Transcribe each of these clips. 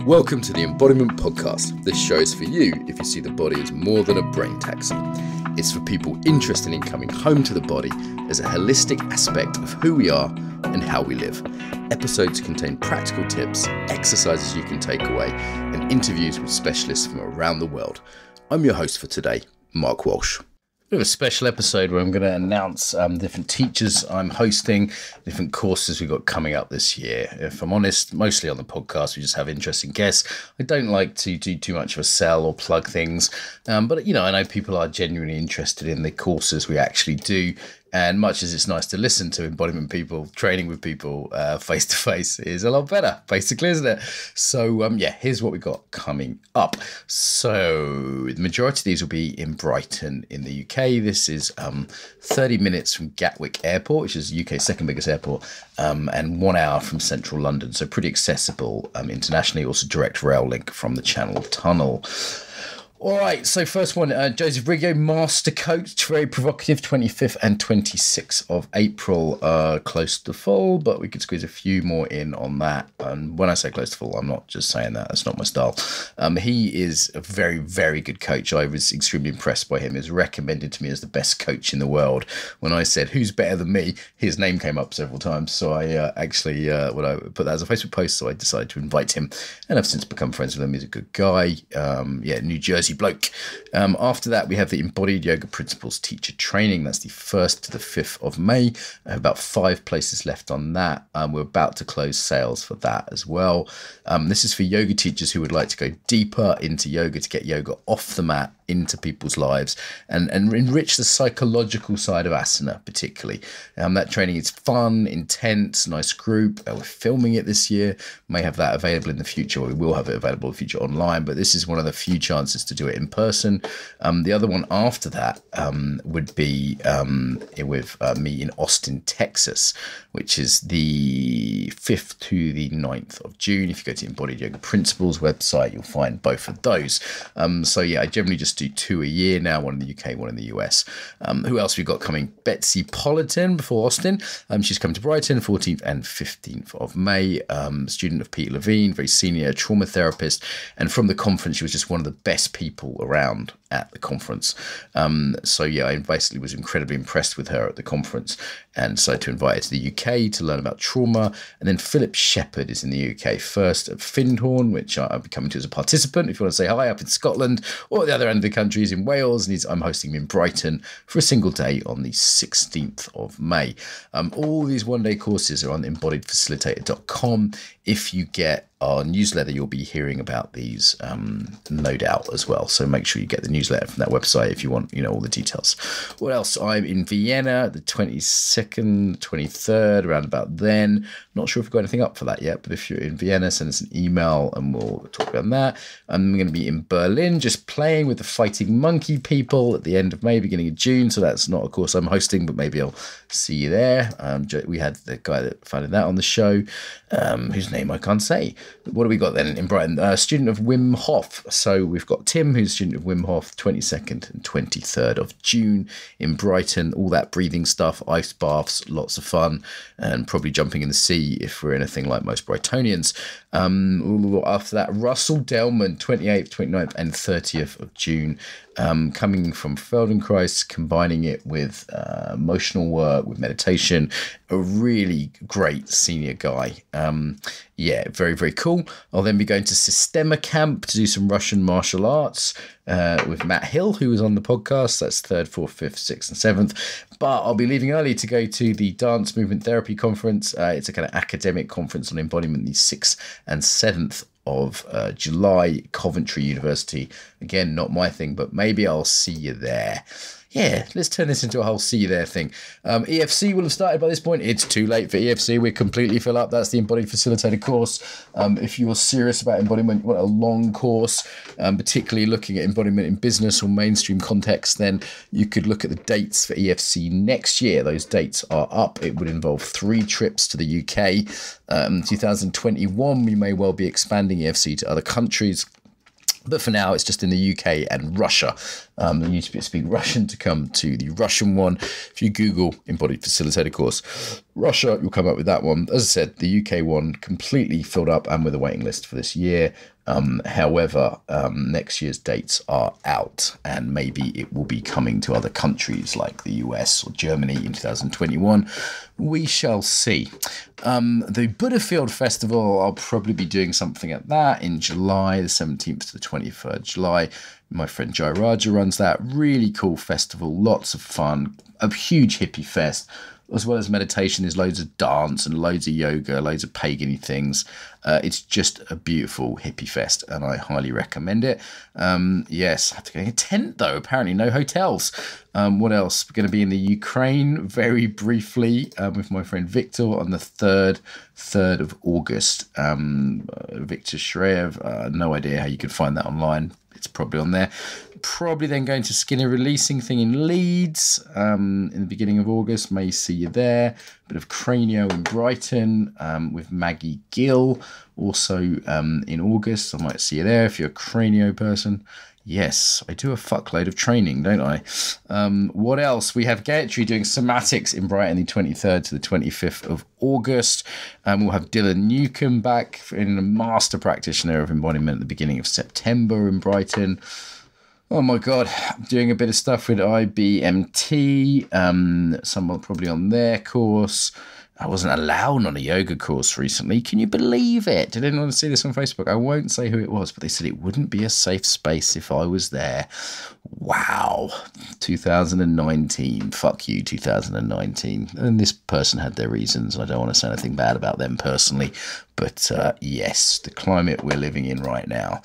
Welcome to the Embodiment Podcast. This show is for you if you see the body as more than a brain taxi. It's for people interested in coming home to the body as a holistic aspect of who we are and how we live. Episodes contain practical tips, exercises you can take away, and interviews with specialists from around the world. I'm your host for today, Mark Walsh. We have a special episode where I'm going to announce different teachers I'm hosting, different courses we've got coming up this year. If I'm honest, mostly on the podcast, we just have interesting guests. I don't like to do too much of a sell or plug things, but I know people are genuinely interested in the courses we actually do. And much as it's nice to listen to embodiment people, training with people face to face is a lot better, basically, isn't it? So, here's what we got coming up. So, the majority of these will be in Brighton in the UK. This is 30 minutes from Gatwick Airport, which is the UK's second biggest airport, and 1 hour from central London. So, pretty accessible internationally. Also, direct rail link from the Channel Tunnel. All right, so first one, Joseph Riggio, Master Coach, very provocative, 25th and 26th of April, close to full, but we could squeeze a few more in on that. And when I say close to full, I'm not just saying that, that's not my style. He is a very, very good coach. I was extremely impressed by him. He was recommended to me as the best coach in the world. When I said, who's better than me, his name came up several times. So I when I put that as a Facebook post, so I decided to invite him, and I've since become friends with him. He's a good guy. New Jersey bloke. After that, we have the Embodied Yoga Principles Teacher Training. That's the 1st to the 5th of May. I have about 5 places left on that. We're about to close sales for that as well. This is for yoga teachers who would like to go deeper into yoga, to get yoga off the mat into people's lives and enrich the psychological side of asana particularly. That training is fun, intense, nice group. We're filming it this year. May have that available in the future, or we will have it available in the future online, but this is one of the few chances to do it in person. The other one after that would be with me in Austin, Texas, which is the 5th to the 9th of June. If you go to Embodied Yoga Principles website, you'll find both of those. I generally just do 2 a year now, one in the UK, one in the US. Who else we've got coming? Betsy Politan before Austin. She's coming to Brighton, 14th and 15th of May. Student of Peter Levine, very senior trauma therapist. And from the conference, she was just one of the best people around at the conference. I basically was incredibly impressed with her at the conference, and decided to invite her to the UK to learn about trauma. And then Philip Shepherd is in the UK first at Findhorn, which I'll be coming to as a participant. If you want to say hi, up in Scotland, or at the other end of the country is in Wales, and I'm hosting him in Brighton for a single day on the 16th of May. All these one-day courses are on embodiedfacilitator.com. If you get our newsletter, you'll be hearing about these no doubt as well. So make sure you get the newsletter from that website if you want, all the details. What else? I'm in Vienna, the 22nd, 23rd, around about then. Not sure if we've got anything up for that yet, but if you're in Vienna, send us an email and we'll talk about that. I'm going to be in Berlin, just playing with the Fighting Monkey people at the end of May, beginning of June. So that's not a course I'm hosting, but maybe I'll see you there. We had the guy that founded that on the show, whose name I can't say. What do we got then in Brighton? Student of Wim Hof. So we've got Tim, who's student of Wim Hof, 22nd and 23rd of June in Brighton. All that breathing stuff, ice baths, lots of fun, and probably jumping in the sea if we're anything like most Brightonians. After that, Russell Delman, 28th, 29th and 30th of June. Coming from Feldenkrais, combining it with emotional work, with meditation. A really great senior guy. Very, very cool. I'll then be going to Systema Camp to do some Russian martial arts with Matt Hill, who was on the podcast. That's 3rd, 4th, 5th, 6th and 7th. But I'll be leaving early to go to the Dance Movement Therapy Conference. It's a kind of academic conference on embodiment, the 6th and 7th of July, Coventry University. Again, not my thing, but maybe I'll see you there. Yeah, let's turn this into a whole see you there thing. EFC will have started by this point. It's too late for EFC. We're completely full up. That's the Embodied Facilitator course. If you're serious about embodiment, you want a long course, particularly looking at embodiment in business or mainstream context, then you could look at the dates for EFC next year. Those dates are up. It would involve 3 trips to the UK. 2021, we may well be expanding EFC to other countries. But for now, it's just in the UK and Russia. You need to speak Russian to come to the Russian one. If you Google Embodied Facilitator course, Russia, you'll come up with that one. As I said, the UK one completely filled up and with a waiting list for this year. However, next year's dates are out, and maybe it will be coming to other countries like the US or Germany in 2021. We shall see. The Buddhafield Festival, I'll probably be doing something at that in July, the 17th to the 23rd July. My friend Jai Raja runs that. Really cool festival, lots of fun, a huge hippie fest. As well as meditation, there's loads of dance and loads of yoga, loads of pagan-y things. It's just a beautiful hippie fest, and I highly recommend it. Yes, I have to go in a tent, though. Apparently, no hotels. What else? We're going to be in the Ukraine very briefly with my friend Victor on the 3rd of August. Victor Shreyev, no idea how you could find that online. It's probably on there. Probably then going to Skinner Releasing thing in Leeds in the beginning of August. May see you there. Bit of Cranio in Brighton with Maggie Gill. Also in August. I might see you there if you're a Cranio person. Yes, I do a fuckload of training, don't I? What else? We have Gayatri doing somatics in Brighton the 23rd to the 25th of August. We'll have Dylan Newcomb back in a master practitioner of embodiment at the beginning of September in Brighton. Oh my God, I'm doing a bit of stuff with IBMT, someone probably on their course. I wasn't allowed on a yoga course recently. Can you believe it? Did anyone see this on Facebook? I won't say who it was, but they said it wouldn't be a safe space if I was there. Wow. 2019. Fuck you, 2019. And this person had their reasons. I don't want to say anything bad about them personally. But yes, the climate we're living in right now.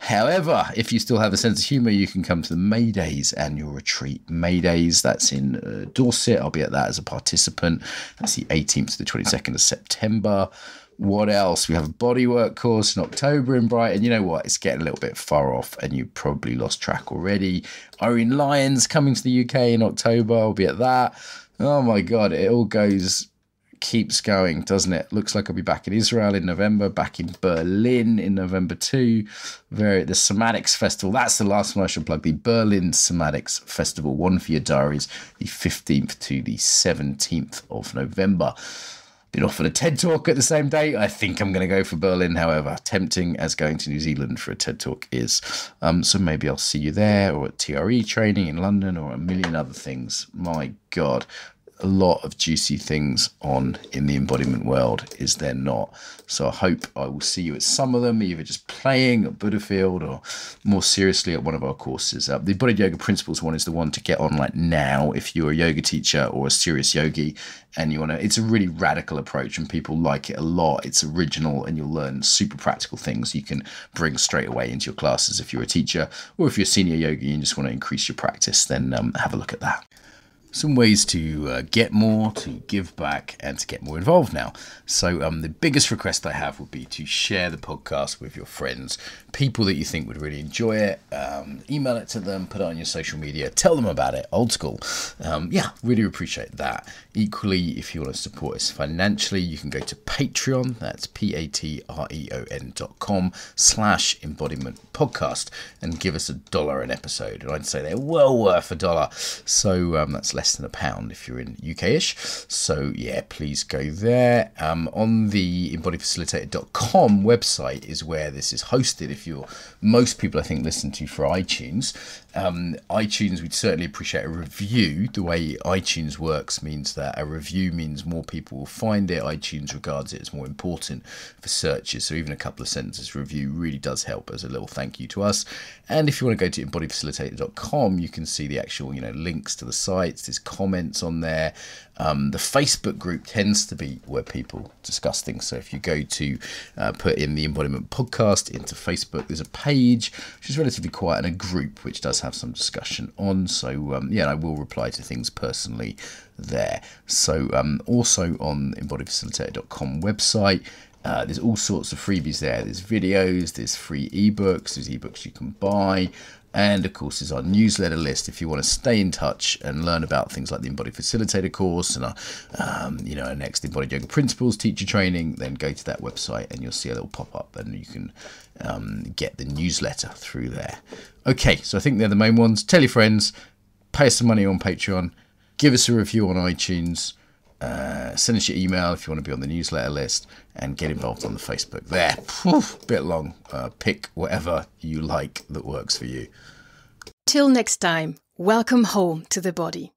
However, if you still have a sense of humour, you can come to the Maydays annual retreat. Maydays, that's in Dorset. I'll be at that as a participant. That's the 18th to the 22nd of September. What else? We have a bodywork course in October in Brighton. You know what? It's getting a little bit far off and you probably lost track already. Irene Lyons coming to the UK in October. I'll be at that. Oh my God, it all keeps going, doesn't it? Looks like I'll be back in Israel in November, back in Berlin in November too. The Somatics Festival, that's the last one I should plug, the Berlin Somatics Festival, one for your diaries, the 15th to the 17th of November. Been offered a TED Talk at the same day. I think I'm going to go for Berlin, however, tempting as going to New Zealand for a TED Talk is. So maybe I'll see you there, or at TRE training in London, or a million other things. My God. A lot of juicy things on in the embodiment world, is there not? So I hope I will see you at some of them, either just playing at Buddhafield or more seriously at one of our courses. The Body Yoga Principles one is the one to get on like now if you're a yoga teacher or a serious yogi and you want to. It's a really radical approach and people like it a lot. It's original and you'll learn super practical things you can bring straight away into your classes if you're a teacher, or if you're a senior yogi and just want to increase your practice, then have a look at that. Some ways to get more, to give back, and to get more involved now. So the biggest request I have would be to share the podcast with your friends, people that you think would really enjoy it. Email it to them, put it on your social media, tell them about it, old school. Yeah, really appreciate that. Equally, if you want to support us financially, you can go to Patreon. That's patreon.com/embodiment podcast and give us $1 an episode. And I'd say they're well worth $1. So that's less than £1 if you're in UK-ish. So yeah, please go there. On the embodifacilitator.com website is where this is hosted. If you're, most people I think listen to for iTunes. iTunes, we'd certainly appreciate a review. The way iTunes works means that a review means more people will find it. iTunes regards it as more important for searches. So even a couple of sentences review really does help as a little thank you to us. And if you want to go to embodifacilitator.com, you can see the actual, links to the sites. There's comments on there. The Facebook group tends to be where people discuss things. So if you go to put in the Embodiment Podcast into Facebook, there's a page which is relatively quiet and a group which does have some discussion on. So yeah, I will reply to things personally there. So also on embodifacilitator.com website, there's all sorts of freebies there. There's videos, there's free ebooks, there's ebooks you can buy. And of course, there's our newsletter list if you want to stay in touch and learn about things like the Embodied Facilitator course and our, our next Embodied Yoga Principles teacher training. Then go to that website and you'll see a little pop-up and you can get the newsletter through there. Okay, so I think they're the main ones. Tell your friends, pay us some money on Patreon, give us a review on iTunes, Send us your email if you want to be on the newsletter list, and get involved on the Facebook. There, bit long. Pick whatever you like that works for you. Till next time, welcome home to the body.